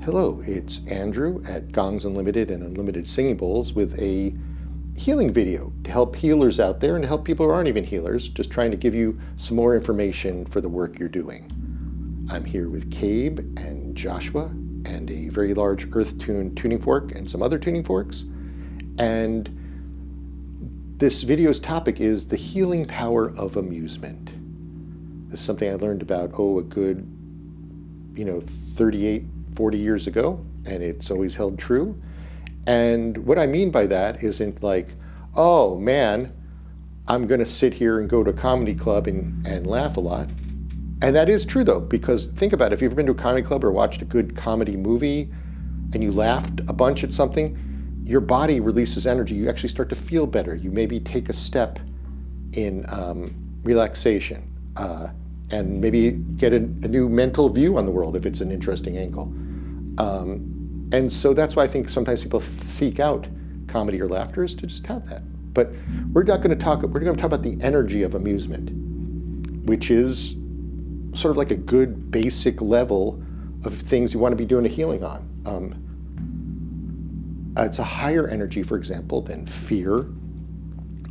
Hello, it's Andrew at Gongs Unlimited and Unlimited Singing Bowls with a healing video to help healers out there and to help people who aren't even healers, just trying to give you some more information for the work you're doing. I'm here with Cabe and Joshua and a very large earth-tuned tuning fork and some other tuning forks. And this video's topic is the healing power of amusement. This is something I learned about, a good, 38, 40 years ago, and it's always held true. And what I mean by that isn't like, oh man, I'm gonna sit here and go to a comedy club and laugh a lot. And that is true though, because think about it, if you've ever been to a comedy club or watched a good comedy movie and you laughed a bunch at something, your body releases energy. You actually start to feel better. You maybe take a step in relaxation and maybe get a new mental view on the world if it's an interesting angle. And so that's why I think sometimes people seek out comedy or laughter, is to just have that. But we're going to talk about the energy of amusement, which is sort of like a good basic level of things you want to be doing a healing on. It's a higher energy, for example, than fear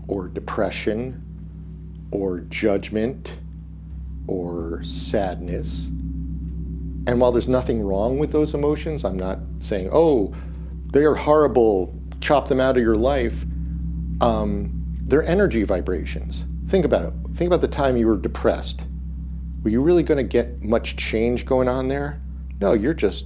or depression or judgment or sadness. And while there's nothing wrong with those emotions, I'm not saying, oh, they are horrible, chop them out of your life. They're energy vibrations. Think about it. Think about the time you were depressed. Were you really going to get much change going on there? No, you're just...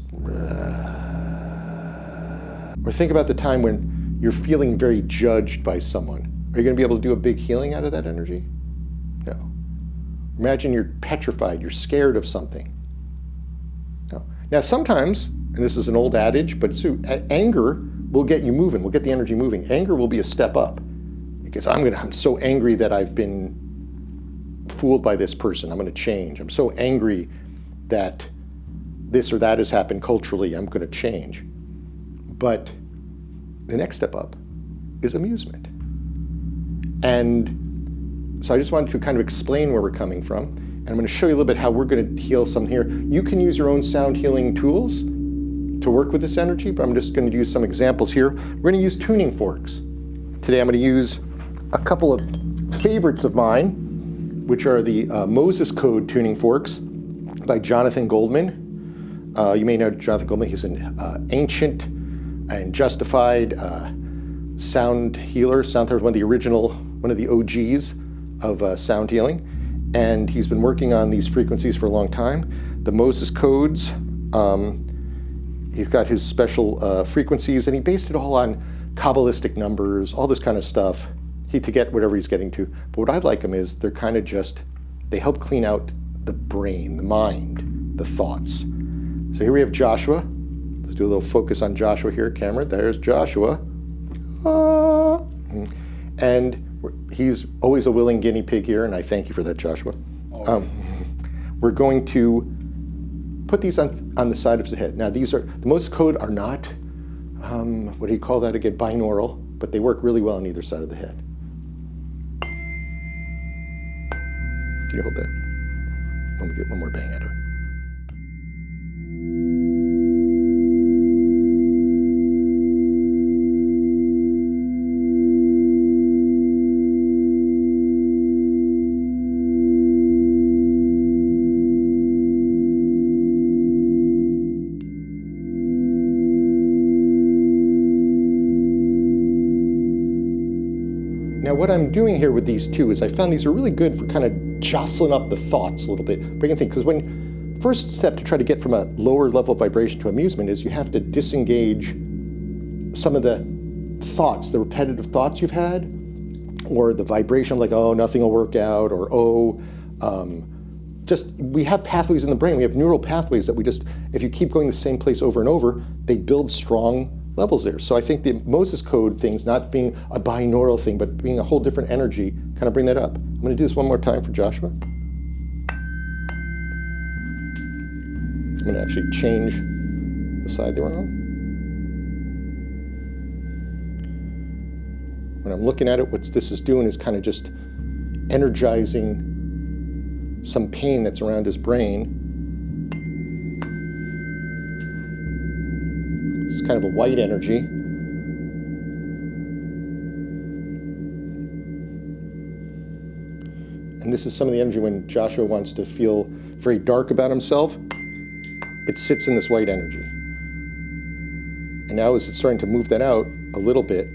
Or think about the time when you're feeling very judged by someone. Are you going to be able to do a big healing out of that energy? No. Imagine you're petrified, you're scared of something. No. Now sometimes, and this is an old adage, but anger will get you moving, will get the energy moving. Anger will be a step up. Because I'm so angry that I've been fooled by this person. I'm going to change. I'm so angry that this or that has happened culturally. I'm going to change. But the next step up is amusement. And so I just wanted to kind of explain where we're coming from. And I'm going to show you a little bit how we're going to heal some here. You can use your own sound healing tools to work with this energy, but I'm just going to use some examples here. We're going to use tuning forks. Today I'm going to use a couple of favorites of mine, which are the Moses Code tuning forks by Jonathan Goldman. You may know Jonathan Goldman. He's an ancient and justified sound healer, sound therapist, one of the OGs of sound healing. And he's been working on these frequencies for a long time. The Moses Codes, he's got his special frequencies, and he based it all on Kabbalistic numbers, all this kind of stuff, to get whatever he's getting to. But what I like them is they're kind of they help clean out the brain, the mind, the thoughts. So here we have Joshua. Let's do a little focus on Joshua here, camera. There's Joshua. And he's always a willing guinea pig here, and I thank you for that, Joshua. We're going to put these on the side of the head. Now the Moses Code are not, what do you call that again, binaural, but they work really well on either side of the head. Can you hold that? Let me get one more bang at it. Now what I'm doing here with these two is I found these are really good for kind of jostling up the thoughts a little bit, bringing things, because first step to try to get from a lower level vibration to amusement is you have to disengage some of the thoughts, the repetitive thoughts you've had, or the vibration like, oh, nothing will work out, or we have pathways in the brain, we have neural pathways that if you keep going the same place over and over, they build strong levels there. So I think the Moses Code things, not being a binaural thing, but being a whole different energy, kind of bring that up. I'm going to do this one more time for Joshua. I'm going to actually change the side they were on. When I'm looking at it, what this is doing is kind of just energizing some pain that's around his brain. kind of a white energy. And this is some of the energy when Joshua wants to feel very dark about himself. It sits in this white energy. And now as it's starting to move that out a little bit,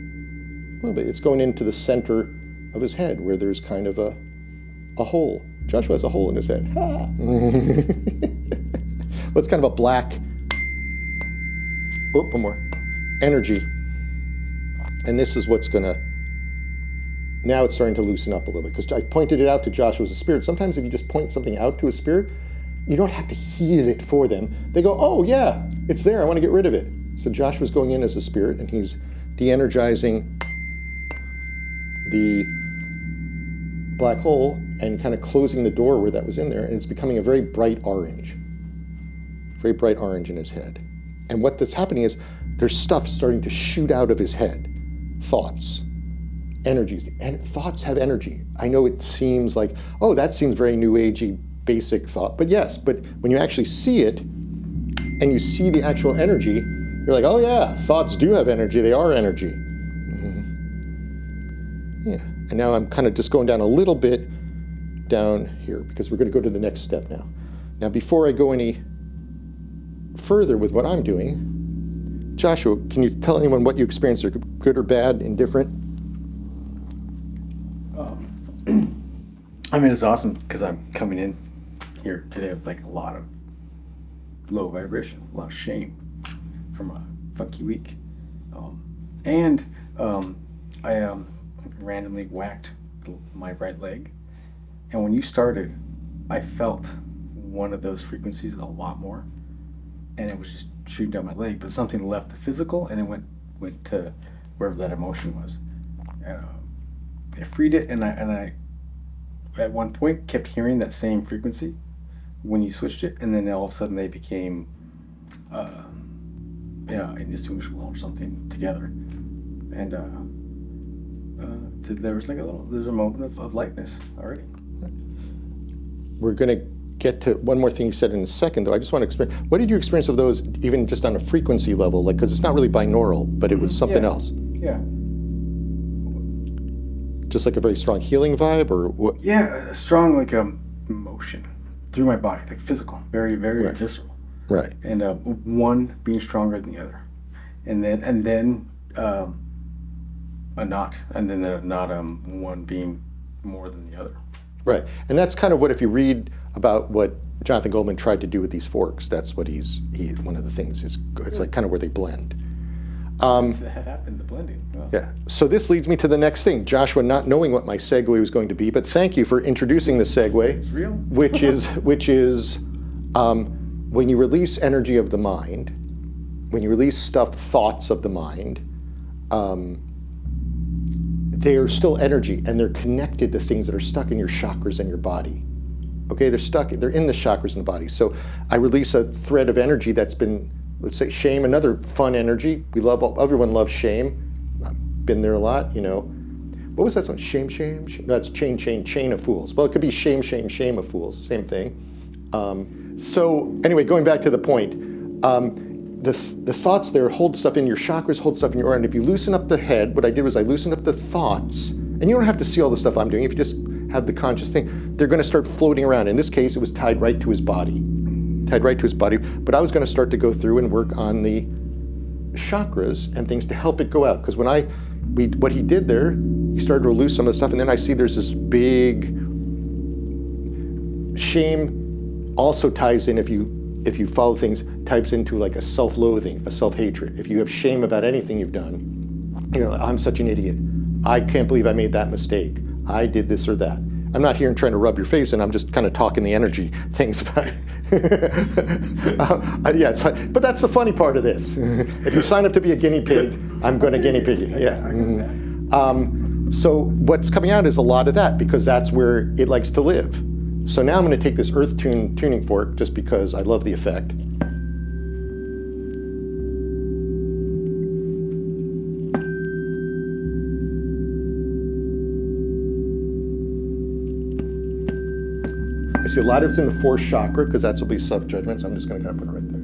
it's going into the center of his head where there's kind of a hole. Joshua has a hole in his head. Well, it's kind of a black, one more, energy. And this is what's going to, now it's starting to loosen up a little bit. Because I pointed it out to Joshua as a spirit. Sometimes if you just point something out to a spirit, you don't have to heal it for them. They go, oh yeah, it's there, I want to get rid of it. So Joshua's going in as a spirit and he's de-energizing the black hole and kind of closing the door where that was in there, and it's becoming a very bright orange in his head. And what that's happening is there's stuff starting to shoot out of his head. Thoughts, energies, and thoughts have energy. I know it seems like, oh, that seems very new agey, basic thought, but yes, but when you actually see it and you see the actual energy, you're like, oh yeah, thoughts do have energy, they are energy. Yeah, and now I'm kind of just going down a little bit down here because we're going to go to the next step now. Now, before I go any further with what I'm doing, Joshua, can you tell anyone what you experienced, or good or bad, indifferent? I mean, it's awesome because I'm coming in here today with like a lot of low vibration, a lot of shame from a funky week. I randomly whacked my right leg, and when you started, I felt one of those frequencies a lot more, and it was just shooting down my leg, but something left the physical and it went to wherever that emotion was. And I freed it, and I at one point kept hearing that same frequency when you switched it, and then all of a sudden they became indistinguishable or something together. And there was there's a moment of lightness already. We're going to get to one more thing you said in a second, though. I just want to experience, what did you experience of those, even just on a frequency level? Like, because it's not really binaural, but it was something else. Yeah. Just like a very strong healing vibe, or what? Yeah, a strong emotion through my body, like physical, very, very visceral. Right. And one being stronger than the other, and then a knot, and then a knot, one being more than the other. Right, and that's kind of what, if you read about what Jonathan Goldman tried to do with these forks, that's what one of the things is, it's like kind of where they blend. That happened, the blending. Wow. Yeah, so this leads me to the next thing, Joshua not knowing what my segue was going to be, but thank you for introducing the segue. It's real. which is when you release energy of the mind, when you release thoughts of the mind, they are still energy, and they're connected to things that are stuck in your chakras and your body. Okay, they're in the chakras in the body. So I release a thread of energy that's been, let's say, shame, another fun energy. Everyone loves shame. I've been there a lot, you know. What was that song? Shame. No, it's chain of fools. Well, it could be shame of fools, same thing. So anyway, going back to the point, the thoughts there hold stuff in your chakras, hold stuff in your aura, and if you loosen up the head, what I did was I loosened up the thoughts, and you don't have to see all the stuff I'm doing, if you just have the conscious thing, they're going to start floating around. In this case, it was tied right to his body, but I was going to start to go through and work on the chakras and things to help it go out, because what he did there, he started to release some of the stuff, and then I see there's this big shame also ties in, if you follow things, types into like a self-loathing, a self-hatred. If you have shame about anything you've done, you know, I'm such an idiot. I can't believe I made that mistake. I did this or that. I'm not here and trying to rub your face, and I'm just kind of talking the energy things about it. But that's the funny part of this. If you sign up to be a guinea pig, I'm going to guinea pig you. Yeah. So what's coming out is a lot of that, because that's where it likes to live. So now I'm going to take this earth tuning fork, just because I love the effect. I see a lot of it's in the fourth chakra, because that's will be self-judgment, so I'm just going to kind of put it right there.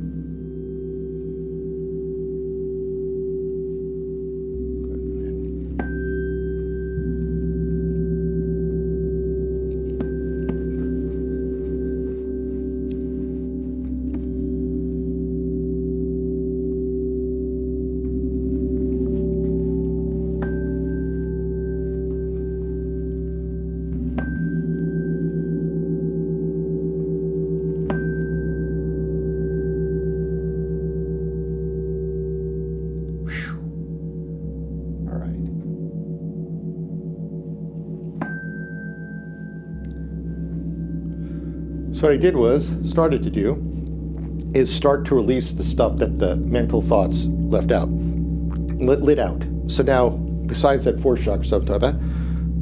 So what I did was, started to do, is start to release the stuff that the mental thoughts left out, lit out. So now, besides that fourth chakra stuff,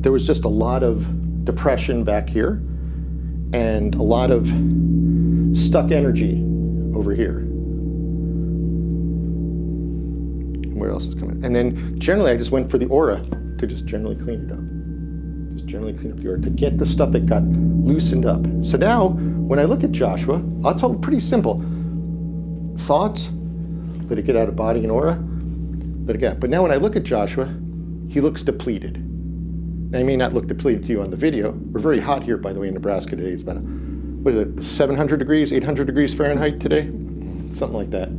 there was just a lot of depression back here and a lot of stuck energy over here. And where else is coming? And then generally I just went for the aura to just generally clean it up. Just generally clean up the aura to get the stuff that got loosened up. So now, when I look at Joshua, I'll tell him pretty simple. Thoughts, let it get out of body and aura, let it get out. But now when I look at Joshua, he looks depleted. Now, he may not look depleted to you on the video. We're very hot here, by the way, in Nebraska today. It's about, what is it, 700 degrees, 800 degrees Fahrenheit today? Something like that.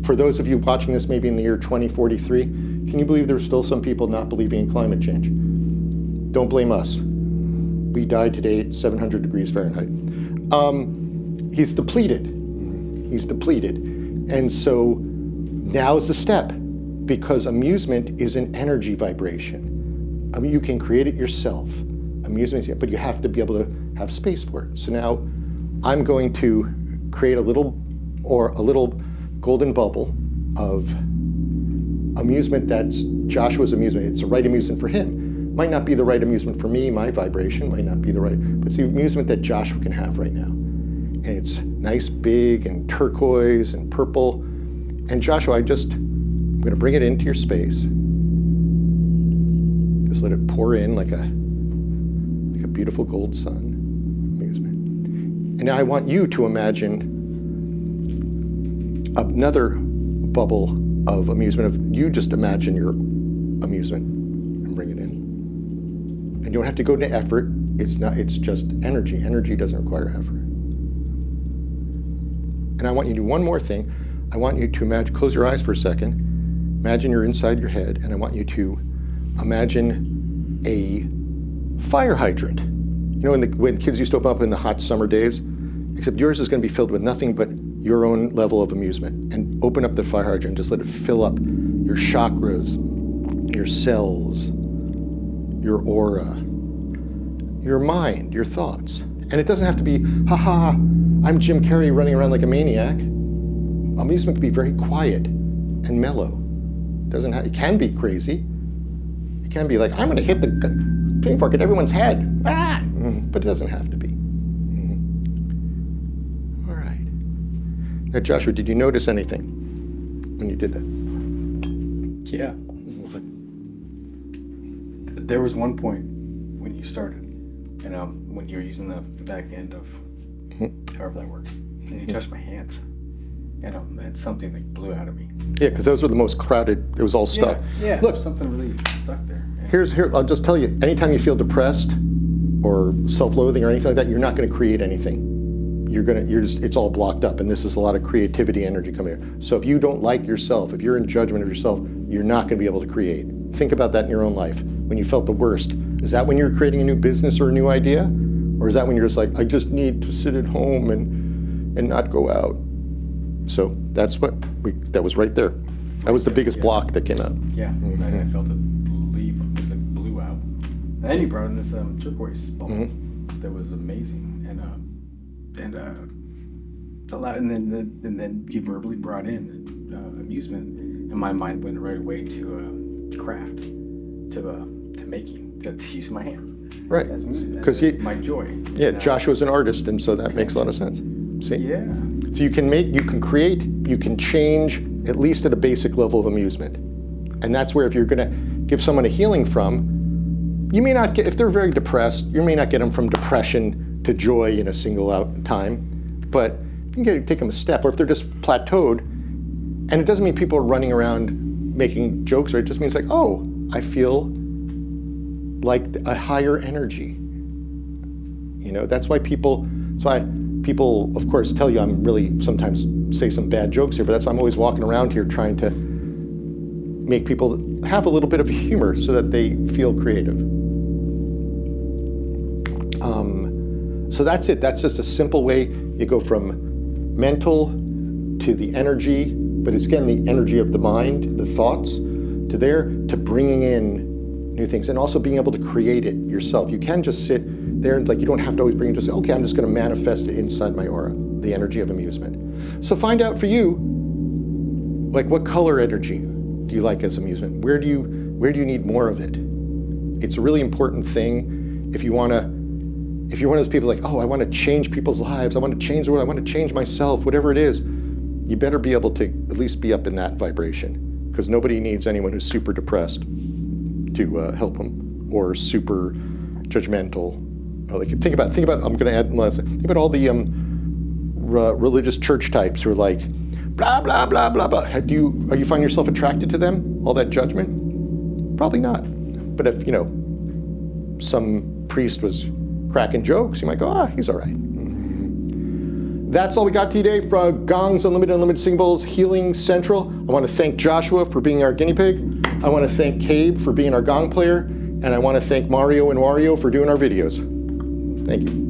For those of you watching this maybe in the year 2043, can you believe there's still some people not believing in climate change? Don't blame us. We died today at 700 degrees Fahrenheit. He's depleted. He's depleted. And so now's the step, because amusement is an energy vibration. I mean, you can create it yourself. Amusement, but you have to be able to have space for it. So now I'm going to create a little golden bubble of amusement that's Joshua's amusement. It's the right amusement for him. Might not be the right amusement for me, my vibration might not be the right, but it's the amusement that Joshua can have right now. And it's nice, big, and turquoise, and purple. And Joshua, I'm going to bring it into your space. Just let it pour in like a beautiful gold sun amusement. And now I want you to imagine another bubble of amusement. You just imagine your amusement and bring it in. And you don't have to go to effort. It's just energy. Energy doesn't require effort. And I want you to do one more thing. I want you to imagine, close your eyes for a second. Imagine you're inside your head, and I want you to imagine a fire hydrant. You know, when kids used to open up in the hot summer days, except yours is going to be filled with nothing but your own level of amusement. And open up the fire hydrant and just let it fill up your chakras, your cells, your aura, your mind, your thoughts. And it doesn't have to be, haha, I'm Jim Carrey running around like a maniac. Amusement can be very quiet and mellow. It can be crazy. It can be like, I'm going to hit the tuning fork at everyone's head. Ah! But it doesn't have to be. All right. Now, Joshua, did you notice anything when you did that? Yeah. There was one point when you started, and when you were using the back end of however that works, and you touched my hands, and something like blew out of me. Yeah, because those were the most crowded. It was all stuck. Yeah. Look, something really stuck there. Here. I'll just tell you. Anytime you feel depressed or self-loathing or anything like that, you're not going to create anything. It's all blocked up, and this is a lot of creativity energy coming here. So if you don't like yourself, if you're in judgment of yourself, you're not going to be able to create. Think about that in your own life. When you felt the worst, is that when you're creating a new business or a new idea? Or is that when you're just like, I just need to sit at home and not go out? So that was right there. That was the biggest block that came out. Yeah, I felt it leave, it blew out. And then you brought in this turquoise bubble that was amazing, and a lot, and then you verbally brought in amusement, and my mind went right away to craft, to making, to use my hands. Right, because my joy. Yeah, Joshua's an artist, and so that makes a lot of sense. See? Yeah. So you can create, you can change, at least at a basic level of amusement. And that's where if you're gonna give someone a healing from, you may not get, if they're very depressed, you may not get them from depression to joy in a single out time, but you can take them a step, or if they're just plateaued, and it doesn't mean people are running around making jokes, or it just means like, oh, I feel like a higher energy. That's why people, of course, tell you I'm really sometimes say some bad jokes here, but that's why I'm always walking around here trying to make people have a little bit of humor so that they feel creative. So that's it. That's just a simple way you go from mental to the energy, but it's again the energy of the mind, the thoughts, to bringing in new things, and also being able to create it yourself. You can just sit there and you don't have to always bring it, just say, okay, I'm just going to manifest it inside my aura, the energy of amusement. So find out for you, what color energy do you like as amusement? Where do you need more of it? It's a really important thing if you're one of those people oh, I want to change people's lives, I want to change the world, I want to change myself, whatever it is, you better be able to at least be up in that vibration, because nobody needs anyone who's super depressed to help them, or super judgmental. Think about. I'm going to add. Think about all the religious church types who are blah blah blah blah blah. Are you find yourself attracted to them? All that judgment? Probably not. But if some priest was cracking jokes, you might go, he's all right. That's all we got today for Gongs Unlimited Symbols Healing Central. I want to thank Joshua for being our guinea pig. I want to thank Cabe for being our gong player. And I want to thank Mario and Wario for doing our videos. Thank you.